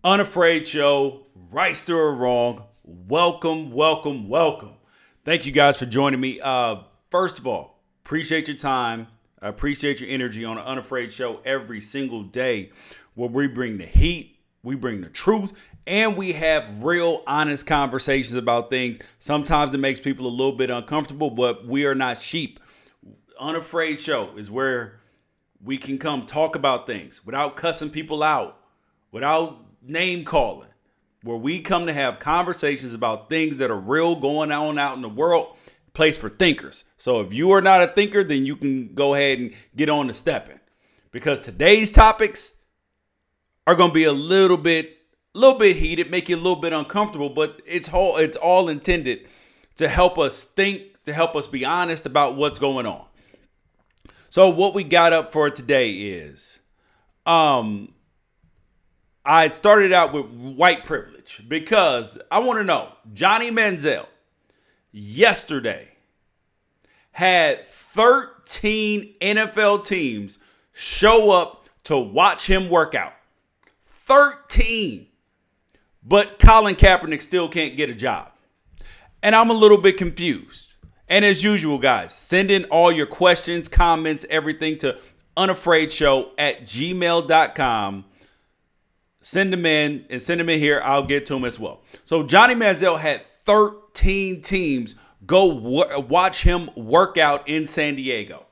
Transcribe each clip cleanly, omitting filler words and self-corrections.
Unafraid Show, right or wrong. Welcome, welcome, welcome. Thank you guys for joining me. First of all, appreciate your time. I appreciate your energy on the Unafraid Show every single day, where we bring the heat, we bring the truth, and we have real, honest conversations about things. Sometimes it makes people a little bit uncomfortable, but we are not sheep. Unafraid Show is where we can come talk about things without cussing people out, without name calling, where we come to have conversations about things that are real going on out in the world, place for thinkers. So if you are not a thinker, then you can go ahead and get on to stepping, because today's topics are going to be a little bit heated, make you a little bit uncomfortable, but it's all intended to help us think, to help us be honest about what's going on. So what we got up for today is, I started out with white privilege because I want to know, Johnny Manziel yesterday had 13 NFL teams show up to watch him work out. 13. But Colin Kaepernick still can't get a job. And I'm a little bit confused. And as usual, guys, send in all your questions, comments, everything to unafraidShow@gmail.com. Send them in and send them in here. I'll get to them as well. So Johnny Manziel had 13 teams go watch him work out in San Diego.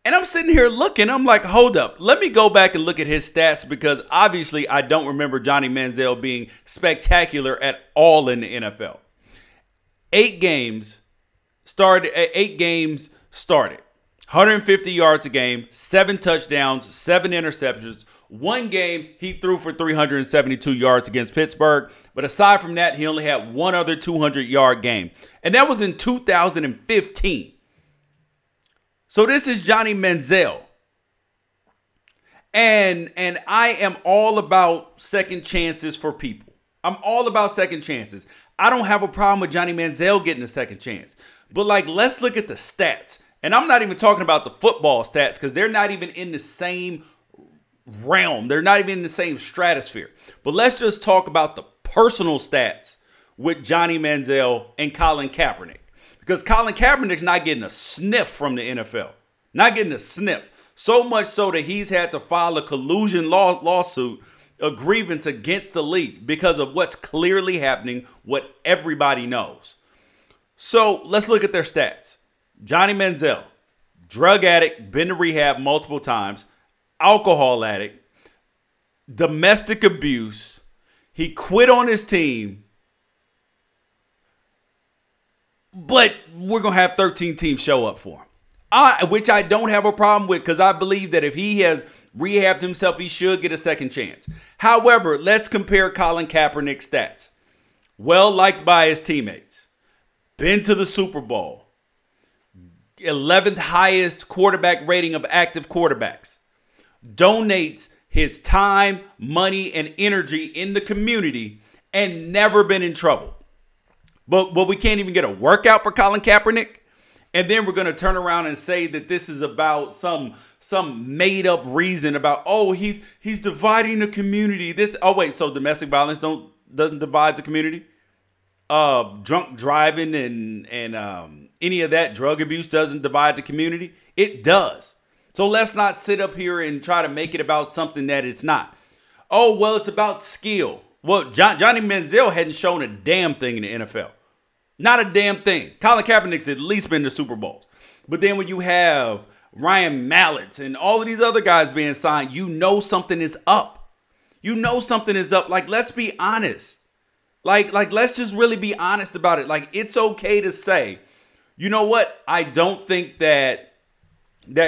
And I'm sitting here looking. I'm like, hold up. Let me go back and look at his stats, because obviously I don't remember Johnny Manziel being spectacular at all in the NFL. 8 games started. 150 yards a game, 7 touchdowns, 7 interceptions. One game, he threw for 372 yards against Pittsburgh. But aside from that, he only had one other 200-yard game. And that was in 2015. So this is Johnny Manziel. And I am all about second chances for people. I'm all about second chances. I don't have a problem with Johnny Manziel getting a second chance. But, let's look at the stats. And I'm not even talking about the football stats, because they're not even in the same realm. They're not even in the same stratosphere. But let's just talk about the personal stats with Johnny Manziel and Colin Kaepernick. Because Colin Kaepernick's not getting a sniff from the NFL. Not getting a sniff. So much so that he's had to file a collusion lawsuit, a grievance against the league, because of what's clearly happening, what everybody knows. So let's look at their stats. Johnny Manziel, drug addict, been to rehab multiple times, alcohol addict, domestic abuse. He quit on his team. But we're going to have 13 teams show up for him. Which I don't have a problem with, because I believe that if he has rehabbed himself, he should get a second chance. However, let's compare Colin Kaepernick's stats. Well liked by his teammates. Been to the Super Bowl. 11th highest quarterback rating of active quarterbacks. Donates his time, money, and energy in the community, and never been in trouble. But we can't even get a workout for Colin Kaepernick. And then we're going to turn around and say that this is about some made up reason about, oh, he's dividing the community. So domestic violence doesn't divide the community? Drunk driving and any of that, drug abuse, doesn't divide the community? It does. So let's not sit up here and try to make it about something that it's not. Oh, well, it's about skill. Well, Johnny Manziel hadn't shown a damn thing in the NFL. Not a damn thing. Colin Kaepernick's at least been to Super Bowls. But then when you have Ryan Mallett and all of these other guys being signed, you know something is up. You know something is up. Let's be honest. Let's just really be honest about it. It's okay to say, you know what? I don't think that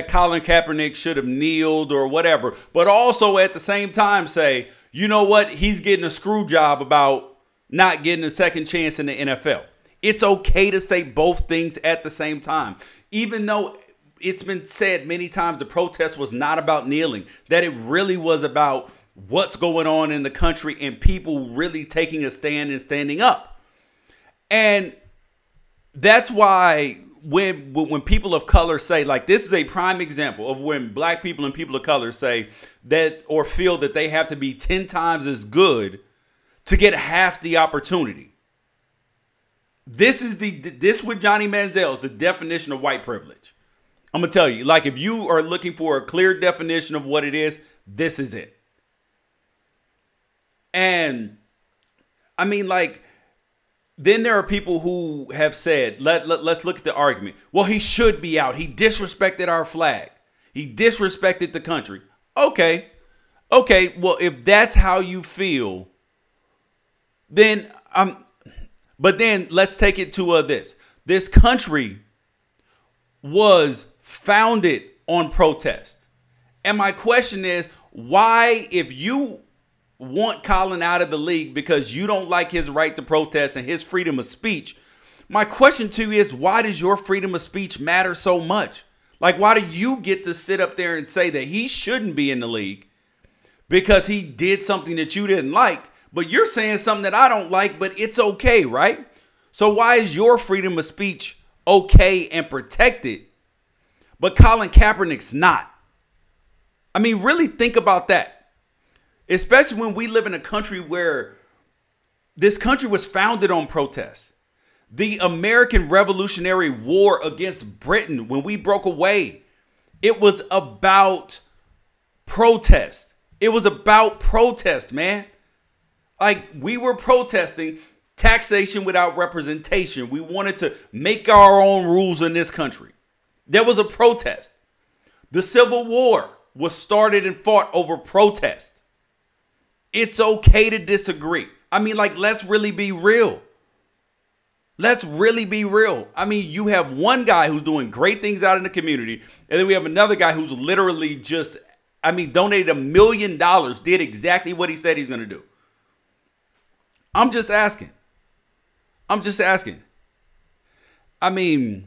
Colin Kaepernick should have kneeled or whatever. But also at the same time say, you know what? He's getting a screw job about not getting a second chance in the NFL. It's okay to say both things at the same time. Even though it's been said many times the protest was not about kneeling, that it really was about what's going on in the country and people really taking a stand and standing up. And that's why when people of color say, like, this is a prime example of when black people and people of color say that or feel that they have to be 10 times as good to get half the opportunity. This with Johnny Manziel is the definition of white privilege. I'm going to tell you, like, if you are looking for a clear definition of what it is, this is it. And I mean, like, then there are people who have said, let's look at the argument. Well, he should be out. He disrespected our flag. He disrespected the country. Okay. Well, if that's how you feel, then but then let's take it to this. This country was founded on protest. And my question is, why, if you want Colin out of the league because you don't like his right to protest and his freedom of speech, my question to you is, why does your freedom of speech matter so much? Like, why do you get to sit up there and say that he shouldn't be in the league because he did something that you didn't like, but you're saying something that I don't like, but it's okay, right? So why is your freedom of speech okay and protected, but Colin Kaepernick's not? I mean, really think about that. Especially when we live in a country where this country was founded on protest. The American Revolutionary War against Britain, when we broke away, it was about protest. It was about protest, man. Like, we were protesting taxation without representation. We wanted to make our own rules in this country. There was a protest. The Civil War was started and fought over protest. It's okay to disagree. I mean, like, let's really be real. Let's really be real. I mean, you have one guy who's doing great things out in the community, and then we have another guy who's literally just, donated $1 million, did exactly what he said he's going to do. I'm just asking. I mean,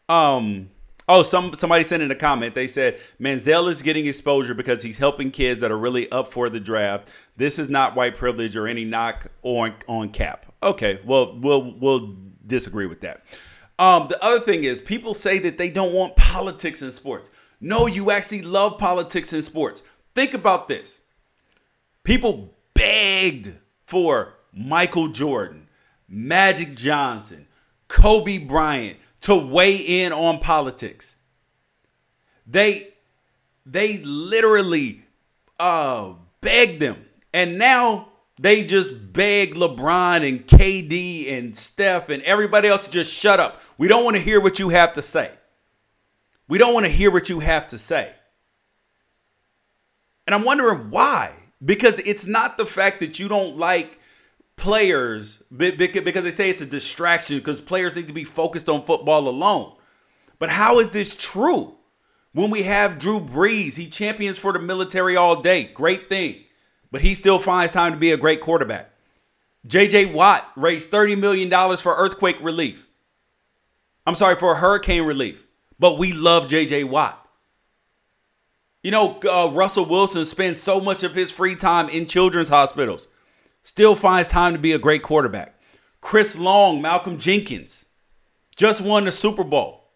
somebody sent in a comment. They said Manziel is getting exposure because he's helping kids that are really up for the draft. This is not white privilege or any knock on Cap. Okay, well, we'll disagree with that. The other thing is, people say that they don't want politics in sports. No, you actually love politics in sports. Think about this. People begged for Michael Jordan, Magic Johnson, Kobe Bryant to weigh in on politics. They literally begged them. And now they just beg LeBron and KD and Steph and everybody else to just shut up. We don't want to hear what you have to say. We don't want to hear what you have to say. And I'm wondering why. Because it's not the fact that you don't like players, because they say it's a distraction because players need to be focused on football alone. But how is this true? When we have Drew Brees, he champions for the military all day. Great thing. But he still finds time to be a great quarterback. J.J. Watt raised $30 million for earthquake relief. For hurricane relief. But we love J.J. Watt. You know, Russell Wilson spends so much of his free time in children's hospitals. Still finds time to be a great quarterback. Chris Long, Malcolm Jenkins just won the Super Bowl.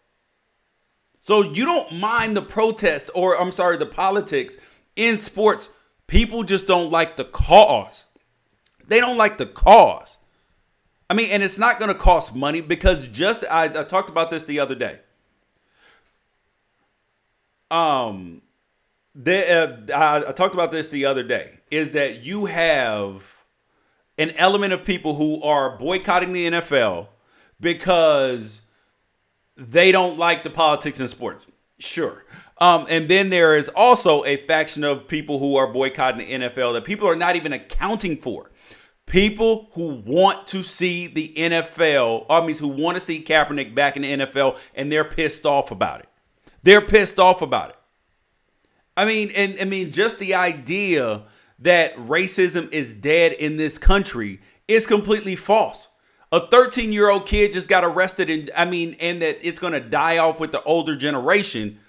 So you don't mind the protest the politics in sports. People just don't like the cause. They don't like the cause. And it's not going to cost money because I talked about this the other day. I talked about this the other day, is that you have an element of people who are boycotting the NFL because they don't like the politics in sports. Sure. And then there is also a faction of people who are boycotting the NFL that people are not even accounting for. People who want to see the NFL, who want to see Kaepernick back in the NFL, and they're pissed off about it. Just the idea that racism is dead in this country is completely false. A 13-year-old kid just got arrested and that it's going to die off with the older generation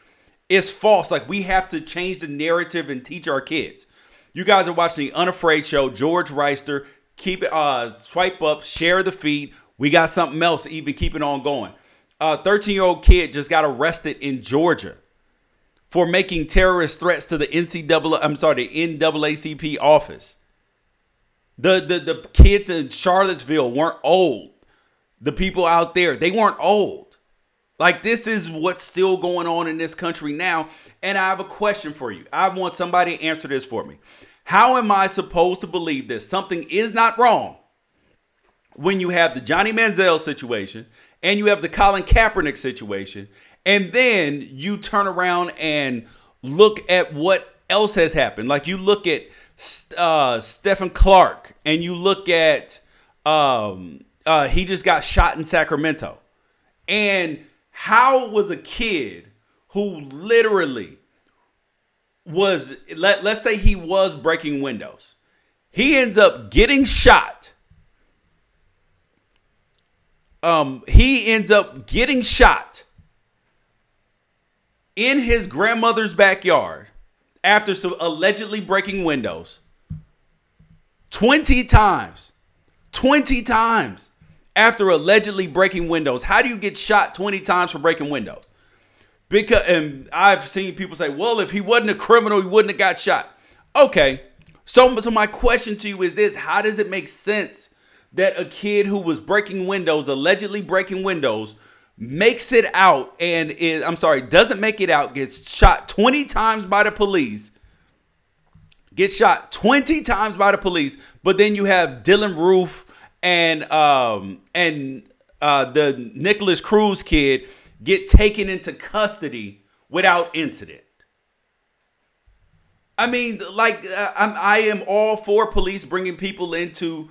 is false. Like, we have to change the narrative and teach our kids. You guys are watching the Unafraid Show. George Reister. Keep it, swipe up, share the feed. We got something else to even keep it on going. A 13-year-old kid just got arrested in Georgia for making terrorist threats to the NAACP office. The kids in Charlottesville weren't old. The people out there, they weren't old. Like, this is what's still going on in this country now. And I have a question for you. I want somebody to answer this for me. How am I supposed to believe this? Something is not wrong when you have the Johnny Manziel situation and you have the Colin Kaepernick situation, and then you turn around and look at what else has happened. Like, you look at Stephon Clark, and you look at he just got shot in Sacramento. And how was a kid who literally was, let's say he was breaking windows, he ends up getting shot. He ends up getting shot in his grandmother's backyard after allegedly breaking windows 20 times. 20 times after allegedly breaking windows. How do you get shot 20 times for breaking windows? Because, and I've seen people say, well, if he wasn't a criminal, he wouldn't have got shot. Okay. So my question to you is this: how does it make sense that a kid who was breaking windows, allegedly breaking windows, makes it out and doesn't make it out, gets shot 20 times by the police, but then you have Dylan Roof and the Nicholas Cruz kid get taken into custody without incident? I mean, like, I am all for police bringing people into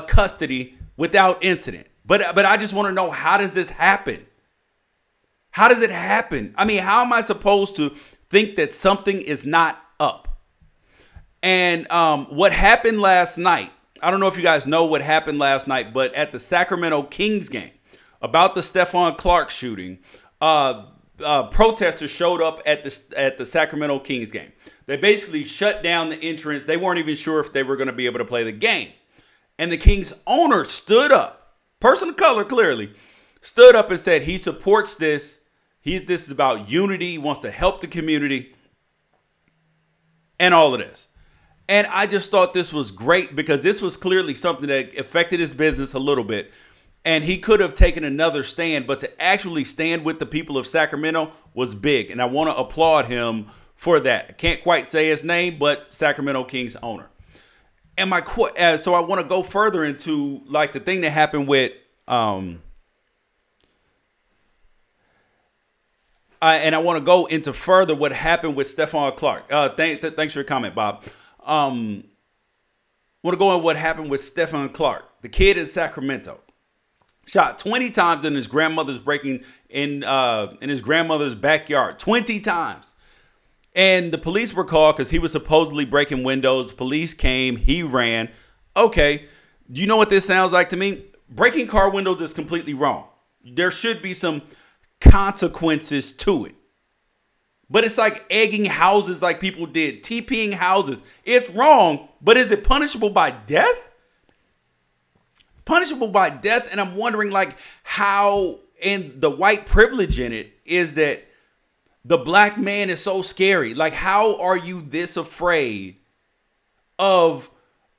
custody without incident. But I just want to know, how does this happen? How does it happen? I mean, how am I supposed to think that something is not up? And what happened last night, I don't know if you guys know what happened last night, but at the Sacramento Kings game, about the Stephon Clark shooting, protesters showed up at the Sacramento Kings game. They basically shut down the entrance. They weren't even sure if they were going to be able to play the game. And the Kings owner stood up, person of color clearly, stood up and said he supports this. This is about unity. He wants to help the community and all of this. And I just thought this was great because this was clearly something that affected his business a little bit. And he could have taken another stand, but to actually stand with the people of Sacramento was big. And I want to applaud him for that. I can't quite say his name, but Sacramento Kings owner. And so I want to go further into, like, the thing that happened with and I want to go into further what happened with Stephon Clark. Thanks for your comment, Bob. Want to go on what happened with Stephon Clark, the kid in Sacramento, shot 20 times in his grandmother's in his grandmother's backyard, 20 times. And the police were called because he was supposedly breaking windows. Police came, he ran. Okay, do you know what this sounds like to me? Breaking car windows is completely wrong. There should be some consequences to it. But it's like egging houses like people did, TPing houses. It's wrong, but is it punishable by death? Punishable by death. And I'm wondering, like, how, and the white privilege in it is that the black man is so scary. Like, how are you this afraid of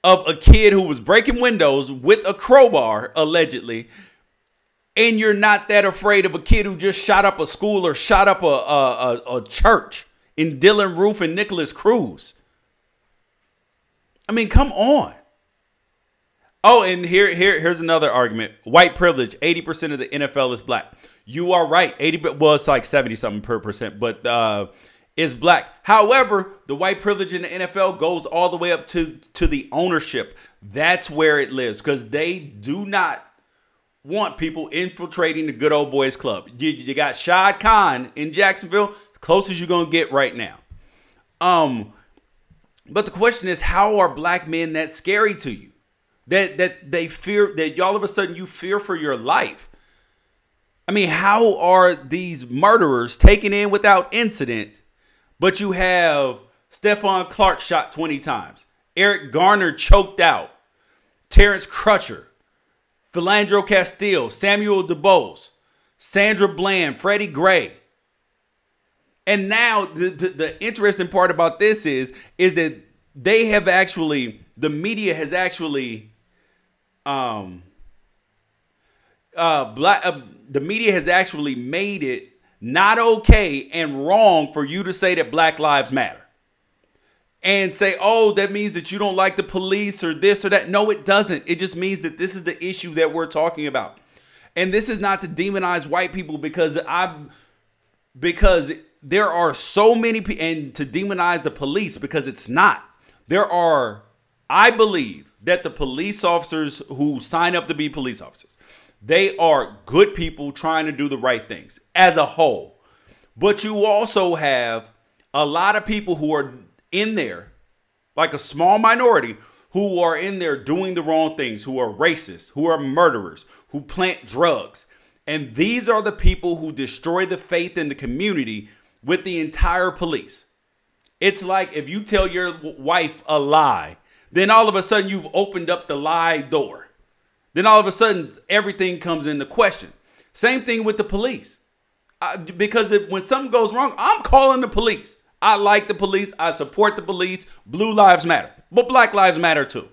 a kid who was breaking windows with a crowbar, allegedly, and you're not that afraid of a kid who just shot up a school or shot up a church in Dylan Roof and Nicholas Cruz? I mean, come on. Oh, and here's another argument. White privilege. 80% of the NFL is black. You are right. It's like 70-something%, but is black. However, the white privilege in the NFL goes all the way up to the ownership. That's where it lives, because they do not want people infiltrating the good old boys club. You got Shad Khan in Jacksonville, as close as you're going to get right now. But the question is, how are black men that scary to you? That they fear, that all of a sudden you fear for your life? I mean, how are these murderers taken in without incident, but you have Stephon Clark shot 20 times, Eric Garner choked out, Terrence Crutcher, Philandro Castile, Samuel DuBose, Sandra Bland, Freddie Gray. And now the interesting part about this is that they have actually, the media has actually, the media has actually made it not okay and wrong for you to say that Black Lives Matter. And say, oh, that means that you don't like the police or this or that. No, it doesn't. It just means that this is the issue that we're talking about. And this is not to demonize white people because there are so many people, and to demonize the police because it's not. I believe that the police officers who sign up to be police officers, they are good people trying to do the right things as a whole. But you also have a lot of people who are in there, like a small minority, who are in there doing the wrong things, who are racist, who are murderers, who plant drugs. And these are the people who destroy the faith in the community with the entire police. It's like if you tell your wife a lie, then all of a sudden you've opened up the lie door. Then all of a sudden everything comes into question. Same thing with the police. Because when something goes wrong, I'm calling the police. I like the police. I support the police. Blue lives matter. But Black lives matter too.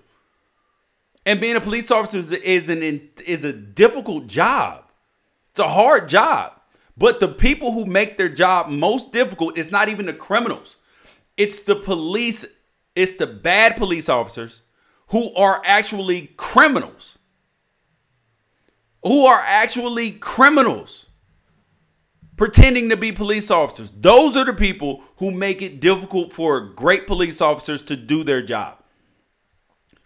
And being a police officer is a difficult job. It's a hard job. But the people who make their job most difficult is not even the criminals. It's the police. It's the bad police officers who are actually criminals. Pretending to be police officers. Those are the people who make it difficult for great police officers to do their job.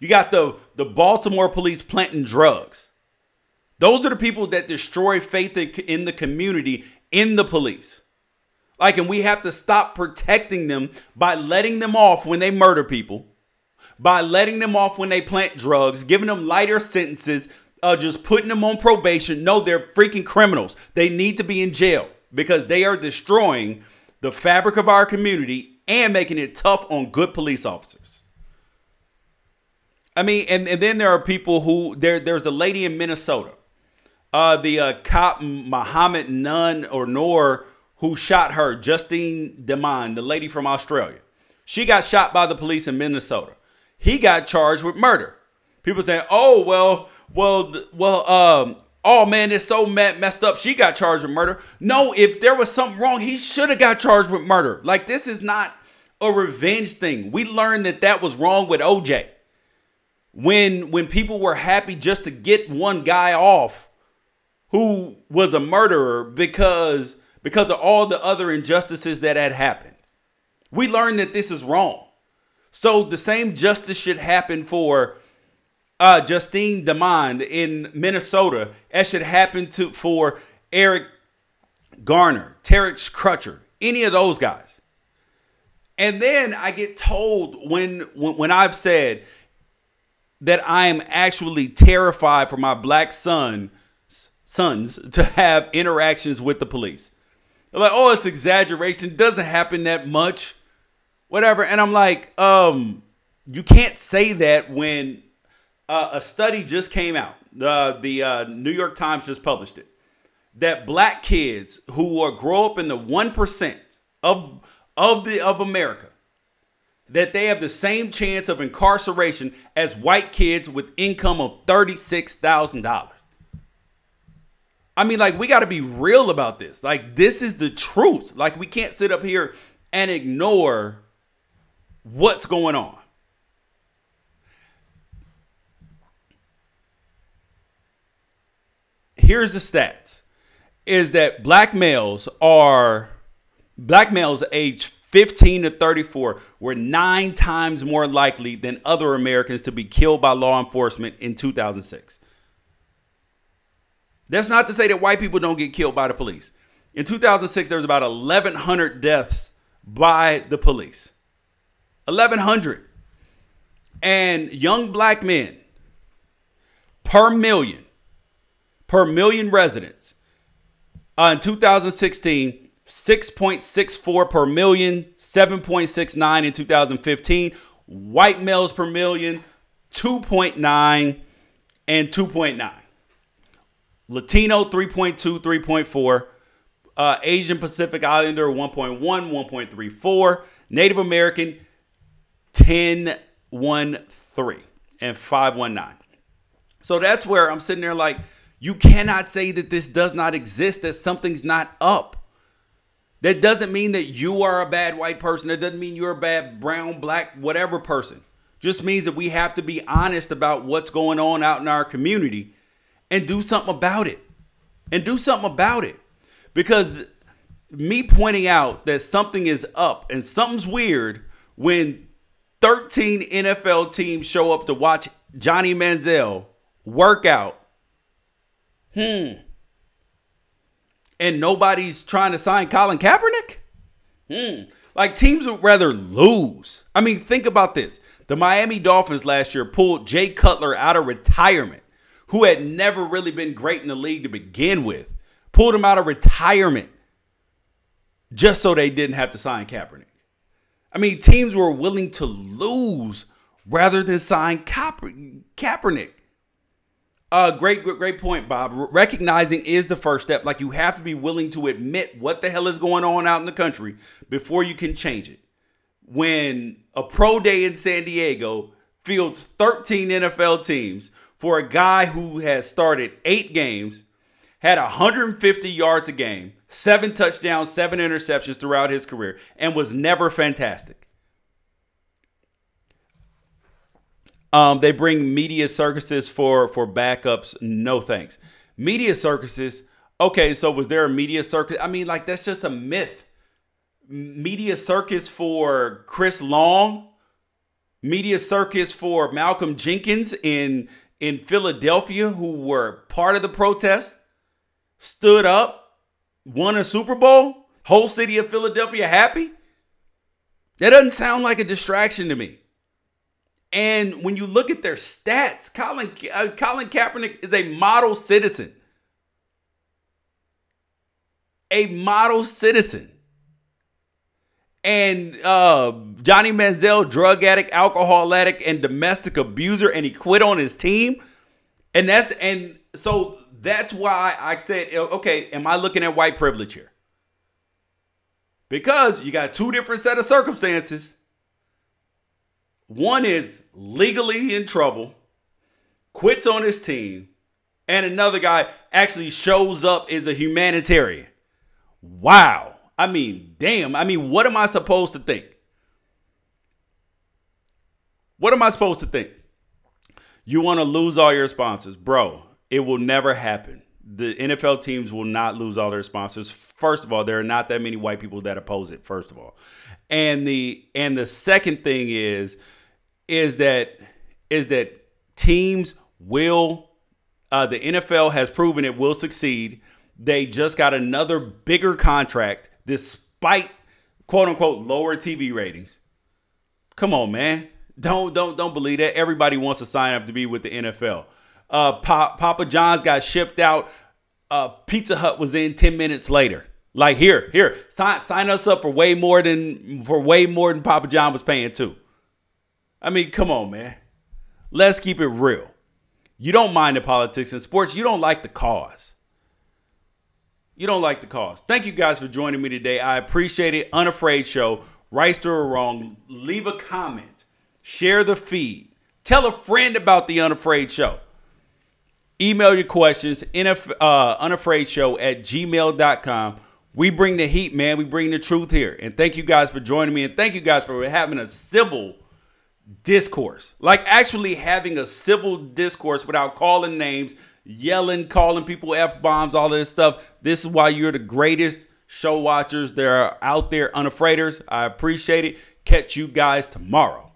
You got the Baltimore police planting drugs. Those are the people that destroy faith in the community, in the police. And we have to stop protecting them by letting them off when they murder people, by letting them off when they plant drugs, giving them lighter sentences, just putting them on probation. No, they're freaking criminals. They need to be in jail because they are destroying the fabric of our community and making it tough on good police officers. I mean, and then there are people who, there's a lady in Minnesota, the cop Muhammad Noor, who shot her, Justine Demond, the lady from Australia. She got shot by the police in Minnesota. He got charged with murder. People say, oh, oh man, it's so messed up. She got charged with murder. No, if there was something wrong, he should have got charged with murder. This is not a revenge thing. We learned that was wrong with OJ. When people were happy just to get one guy off who was a murderer because of all the other injustices that had happened. We learned that this is wrong. So the same justice should happen for Justine Demond in Minnesota as should happen for Eric Garner, Tarek Crutcher, any of those guys. And then I get told when I've said that I am actually terrified for my black sons to have interactions with the police. They're like, oh, it's exaggeration. It doesn't happen that much. Whatever. And I'm like, you can't say that when a study just came out. The New York Times just published it. That black kids who grow up in the 1% of America, that they have the same chance of incarceration as white kids with income of $36,000. I mean, we got to be real about this. This is the truth. We can't sit up here and ignore what's going on. Here's the stats. Is that black males aged 15 to 34 were 9 times more likely than other Americans to be killed by law enforcement in 2006. That's not to say that white people don't get killed by the police. In 2006, there was about 1,100 deaths by the police. 1,100. And young black men per million residents in 2016, 6.64 per million, 7.69 in 2015. White males per million, 2.9 and 2.9. Latino 3.2, 3.4. Asian Pacific Islander 1.1, 1.34. Native American 10.13 and 5.19. So that's where I'm sitting there like, you cannot say that this does not exist, that something's not up. That doesn't mean that you are a bad white person. That doesn't mean you're a bad brown, black, whatever person. Just means that we have to be honest about what's going on out in our community and do something about it. Because me pointing out that something is up and something's weird when 13 NFL teams show up to watch Johnny Manziel work out. And nobody's trying to sign Colin Kaepernick? Like, teams would rather lose. I mean, think about this. The Miami Dolphins last year pulled Jay Cutler out of retirement, who had never really been great in the league to begin with. Pulled him out of retirement just so they didn't have to sign Kaepernick. I mean, teams were willing to lose rather than sign Kaepernick. Great point, Bob. Recognizing is the first step. Like, you have to be willing to admit what the hell is going on out in the country before you can change it. When a pro day in San Diego fields 13 NFL teams for a guy who has started 8 games, had 150 yards a game, 7 touchdowns, 7 interceptions throughout his career, and was never fantastic. They bring media circuses for backups. No thanks. Media circuses. Okay, so was there a media circus? I mean, like, that's just a myth. Media circus for Chris Long. Media circus for Malcolm Jenkins in Philadelphia, who were part of the protest. Stood up, won a Super Bowl. Whole city of Philadelphia happy. That doesn't sound like a distraction to me. And when you look at their stats, Colin Kaepernick is a model citizen. A model citizen. And Johnny Manziel, drug addict, alcohol addict, and domestic abuser, and he quit on his team. And so that's why I said, okay, am I looking at white privilege here? Because you got 2 different set of circumstances. One is legally in trouble, quits on his team, and another guy actually shows up as a humanitarian. Wow. I mean, damn. I mean, what am I supposed to think? What am I supposed to think? You want to lose all your sponsors. Bro, it will never happen. The NFL teams will not lose all their sponsors. First of all, there are not that many white people that oppose it, first of all. And the second thing is that teams will, the NFL has proven it will succeed. They just got another bigger contract despite quote unquote lower TV ratings. Come on, man. Don't believe that. Everybody wants to sign up to be with the NFL. Papa John's got shipped out. Pizza Hut was in 10 minutes later. Like, here, sign us up for way more than Papa John was paying too. I mean, come on, man. Let's keep it real. You don't mind the politics in sports. You don't like the cause. You don't like the cause. Thank you guys for joining me today. I appreciate it. Unafraid Show. Right or wrong, leave a comment. Share the feed. Tell a friend about the Unafraid Show. Email your questions, unafraidshow@gmail.com. We bring the heat, man. We bring the truth here. And thank you guys for joining me. And thank you guys for having a civil discourse. Like, actually having a civil discourse without calling names, yelling, calling people F-bombs, all of this stuff. This is why you're the greatest show watchers that are out there, Unafraiders. I appreciate it. Catch you guys tomorrow.